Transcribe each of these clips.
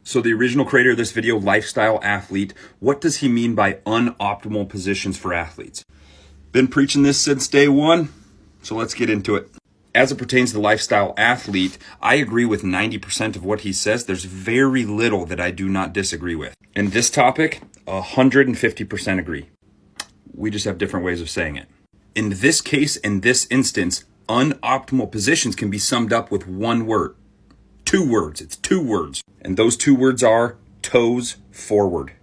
So the original creator of this video, Lifestyle Athlete, what does he mean by unoptimal positions for athletes? Been preaching this since day one, so let's get into it. As it pertains to the Lifestyle Athlete, I agree with 90% of what he says. There's very little that I do not disagree with. In this topic, 150% agree. We just have different ways of saying it. In this case, in this instance, unoptimal positions can be summed up with one word. Two words. It's two words. And those two words are toes forward.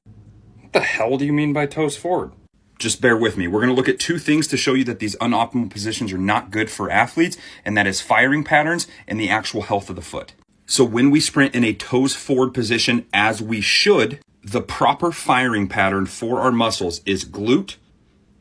What the hell do you mean by toes forward? Just bear with me. We're going to look at two things to show you that these unoptimal positions are not good for athletes, and that is firing patterns and the actual health of the foot. So when we sprint in a toes forward position, as we should, the proper firing pattern for our muscles is glute,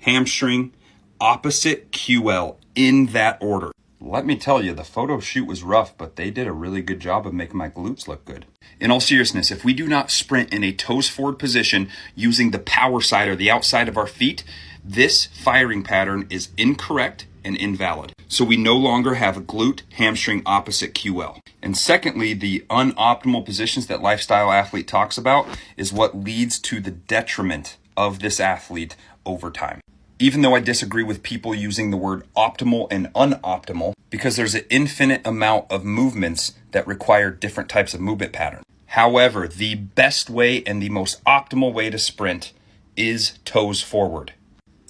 hamstring, opposite QL, in that order. Let me tell you, the photo shoot was rough, but they did a really good job of making my glutes look good. In all seriousness, if we do not sprint in a toes forward position using the power side or the outside of our feet, this firing pattern is incorrect and invalid. So we no longer have a glute, hamstring, opposite QL. And secondly, the unoptimal positions that Lifestyle Athlete talks about is what leads to the detriment of this athlete over time. Even though I disagree with people using the word optimal and unoptimal, because there's an infinite amount of movements that require different types of movement pattern. However, the best way and the most optimal way to sprint is toes forward.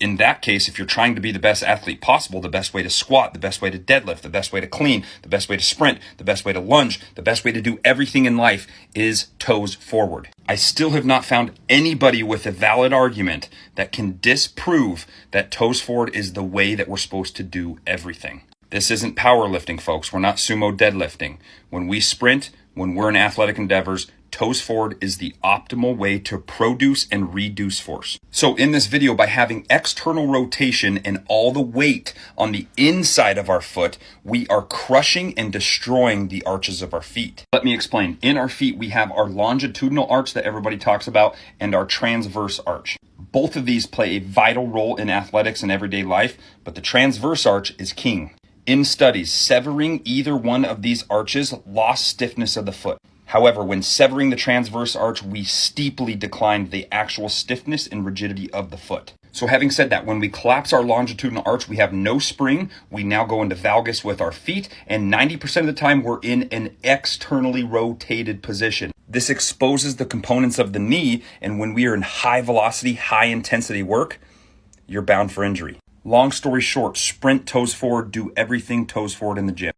In that case, if you're trying to be the best athlete possible, the best way to squat, the best way to deadlift, the best way to clean, the best way to sprint, the best way to lunge, the best way to do everything in life is toes forward. I still have not found anybody with a valid argument that can disprove that toes forward is the way that we're supposed to do everything. This isn't powerlifting, folks. We're not sumo deadlifting. When we sprint, when we're in athletic endeavors, toes forward is the optimal way to produce and reduce force. So in this video, by having external rotation and all the weight on the inside of our foot, we are crushing and destroying the arches of our feet. Let me explain. In our feet, we have our longitudinal arch that everybody talks about and our transverse arch. Both of these play a vital role in athletics and everyday life, but the transverse arch is king. In studies, severing either one of these arches lost stiffness of the foot. However, when severing the transverse arch, we steeply declined the actual stiffness and rigidity of the foot. So having said that, when we collapse our longitudinal arch, we have no spring. We now go into valgus with our feet, and 90% of the time we're in an externally rotated position. This exposes the components of the knee, and when we are in high velocity, high intensity work, you're bound for injury. Long story short, sprint toes forward, do everything toes forward in the gym.